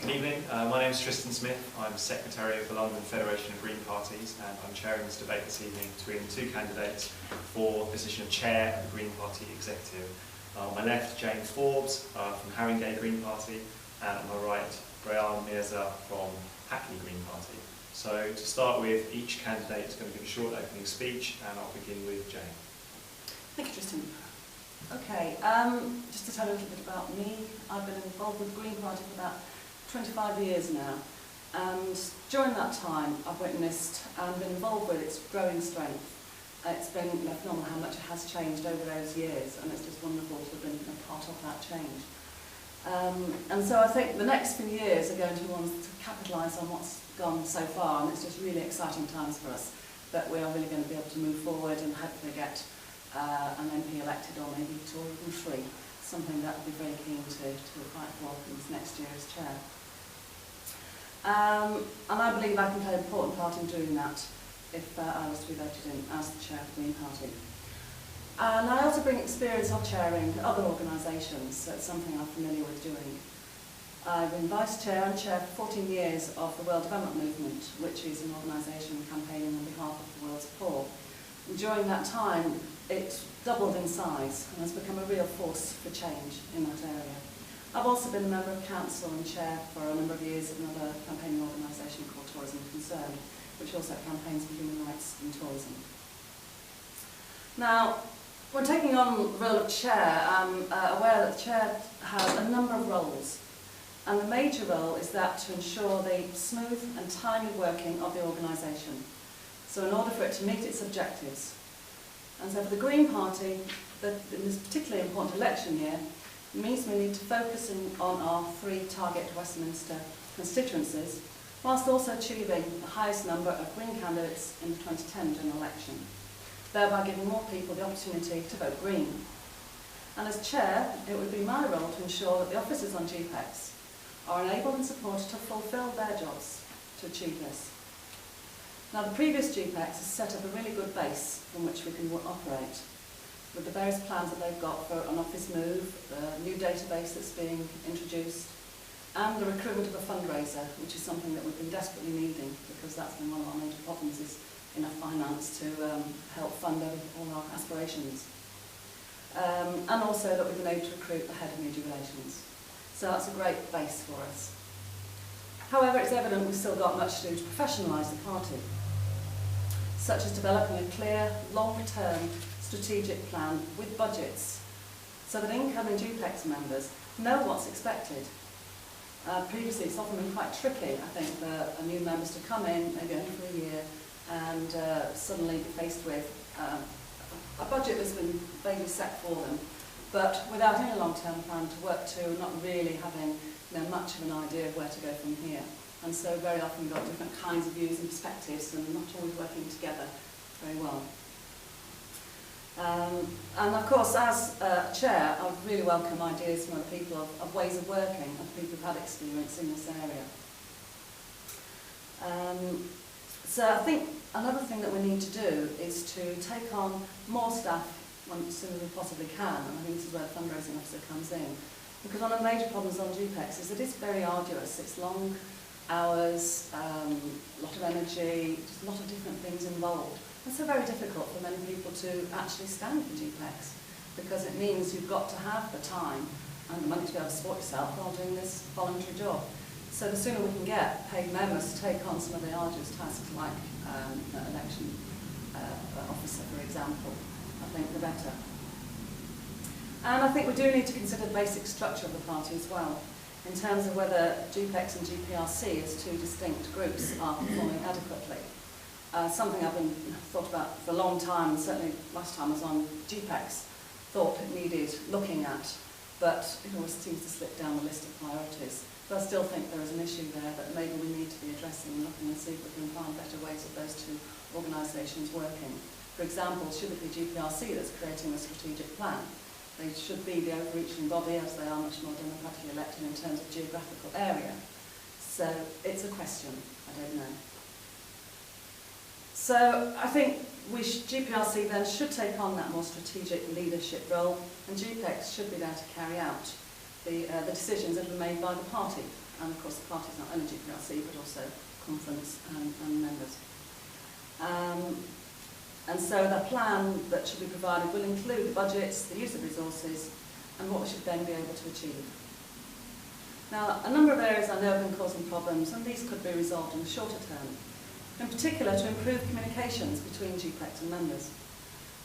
Good evening, my name is Tristan Smith. I'm Secretary of the London Federation of Green Parties, and I'm chairing this debate this evening between two candidates for the position of Chair of the Green Party Executive. On my left, Jane Forbes from Haringey Green Party, and on my right, Rayan Mirza from Hackney Green Party. So to start with, each candidate is going to give a short opening speech, and I'll begin with Jane. Thank you, Tristan. Okay, just to tell you a little bit about me, I've been involved with the Green Party for about 25 years now, and during that time I've witnessed and been involved with its growing strength. It's been phenomenal how much it has changed over those years, and it's just wonderful to have been a part of that change. And so I think the next few years are going to be ones to capitalise on what's gone so far, and it's just really exciting times for us that we are really going to be able to move forward and hopefully get an MP elected, or maybe two or even three, something that I'd be very keen to fight for this next year as chair. And I believe I can play an important part in doing that if I was to be voted in as the chair of the Green Party. And I also bring experience of chairing other organisations, so it's something I'm familiar with doing. I've been vice chair and chair for 14 years of the World Development Movement, which is an organisation campaigning on behalf of the world's poor. And during that time, it doubled in size and has become a real force for change in that area. I've also been a member of council and chair for a number of years of another campaigning organisation called Tourism Concerned, which also campaigns for human rights in tourism. Now, when taking on the role of chair, I'm aware that the chair has a number of roles, and the major role is that to ensure the smooth and timely working of the organisation. So in order for it to meet its objectives. And so for the Green Party, in this particularly important election year, it means we need to focus on our three target Westminster constituencies, whilst also achieving the highest number of Green candidates in the 2010 general election, thereby giving more people the opportunity to vote Green. And as chair, it would be my role to ensure that the officers on GPEX are enabled and supported to fulfil their jobs to achieve this. Now, the previous GPEX has set up a really good base from which we can operate, with the various plans that they've got for an office move, the new database that's being introduced, and the recruitment of a fundraiser, which is something that we've been desperately needing, because that's been one of our major problems, is enough finance to help fund all our aspirations. And also that we've been able to recruit the head of media relations. So that's a great base for us. However, it's evident we've still got much to do to professionalise the party, such as developing a clear, long-term strategic plan with budgets, so that incoming GPEX members know what's expected. Previously, it's often been quite tricky, I think, for new members to come in, maybe only for a year, and suddenly be faced with a budget that's been vaguely set for them, but without any long-term plan to work to, not really having much of an idea of where to go from here. And so very often we've got different kinds of views and perspectives, and not always working together very well. And of course, as chair, I would really welcome ideas from other people of ways of working, of people who've had experience in this area. So I think another thing that we need to do is to take on more staff as soon as we possibly can, and I think this is where the fundraising officer comes in. Because one of the major problems on GPEX is that it's very arduous. It's long hours, a lot of energy, just a lot of different things involved. It's so very difficult for many people to actually stand for GPEX, because it means you've got to have the time and the money to be able to support yourself while doing this voluntary job. So the sooner we can get paid members to take on some of the arduous tasks like an election officer, for example, I think the better. And I think we do need to consider the basic structure of the party as well, in terms of whether GPEX and GPRC as two distinct groups are performing adequately. Something I've been thought about for a long time, and certainly last time I was on GPEX, thought it needed looking at, but it always seems to slip down the list of priorities. But I still think there is an issue there that maybe we need to be addressing and looking and see if we can find better ways of those two organisations working. For example, should it be GPRC that's creating a strategic plan? They should be the overreaching body, as they are much more democratically elected in terms of geographical area. So it's a question, I don't know. So I think GPRC then should take on that more strategic leadership role, and GPEX should be there to carry out the decisions that are made by the party. And of course the party is not only GPRC but also conference and members. And so the plan that should be provided will include the budgets, the use of resources, and what we should then be able to achieve. Now, a number of areas I know have been causing problems, and these could be resolved in the shorter term. In particular, to improve communications between GPEX and members.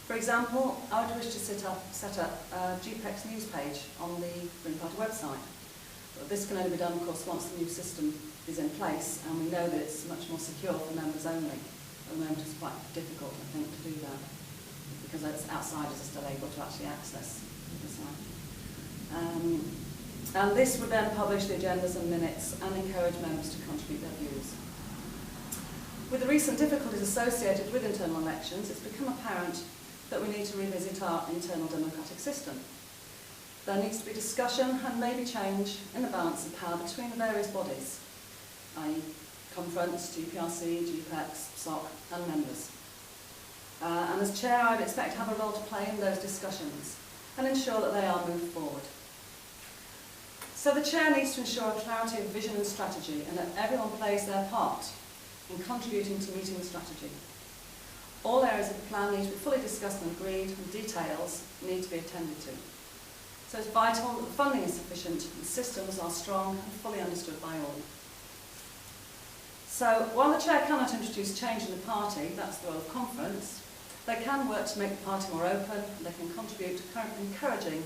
For example, I would wish to set up a GPEX news page on the Green Party website. But this can only be done, of course, once the new system is in place, and we know that it's much more secure for members only. At the moment it's quite difficult, I think, to do that, because outsiders are still able to actually access the site. And this would then publish the agendas and minutes and encourage members to contribute their views. With the recent difficulties associated with internal elections, it's become apparent that we need to revisit our internal democratic system. There needs to be discussion and maybe change in the balance of power between the various bodies, i.e. conference, GPRC, GPEX, SOC and members. And as chair, I'd expect to have a role to play in those discussions and ensure that they are moved forward. So the chair needs to ensure a clarity of vision and strategy, and that everyone plays their part in contributing to meeting the strategy. All areas of the plan need to be fully discussed and agreed, and details need to be attended to. So it's vital that the funding is sufficient and systems are strong and fully understood by all. So while the chair cannot introduce change in the party, that's the role of conference, they can work to make the party more open, and they can contribute to encouraging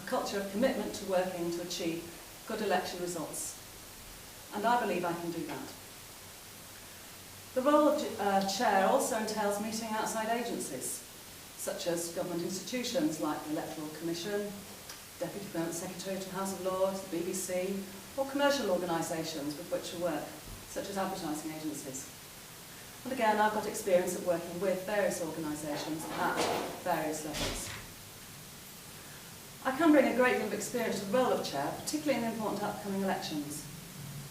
a culture of commitment to working to achieve good election results. And I believe I can do that. The role of chair also entails meeting outside agencies, such as government institutions like the Electoral Commission, Deputy Permanent Secretary to the House of Lords, the BBC, or commercial organisations with which I work, such as advertising agencies. And again, I've got experience of working with various organisations at various levels. I can bring a great deal of experience to the role of chair, particularly in the important upcoming elections.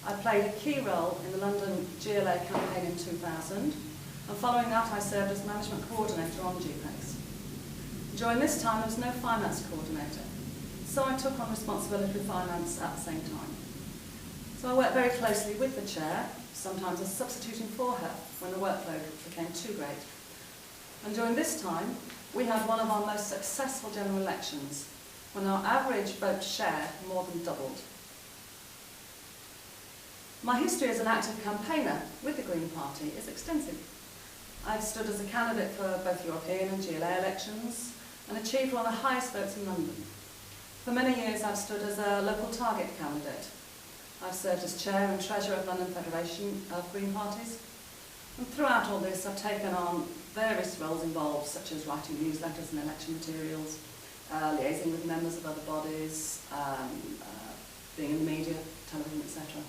I played a key role in the London GLA campaign in 2000, and following that I served as management coordinator on GPEX. During this time there was no finance coordinator, so I took on responsibility for finance at the same time. So I worked very closely with the chair, sometimes as substituting for her when the workload became too great. And during this time, we had one of our most successful general elections, when our average vote share more than doubled. My history as an active campaigner with the Green Party is extensive. I've stood as a candidate for both European and GLA elections and achieved one of the highest votes in London. For many years I've stood as a local target candidate. I've served as chair and treasurer of London Federation of Green Parties. And throughout all this I've taken on various roles involved, such as writing newsletters and election materials, liaising with members of other bodies, being in the media, television, etc.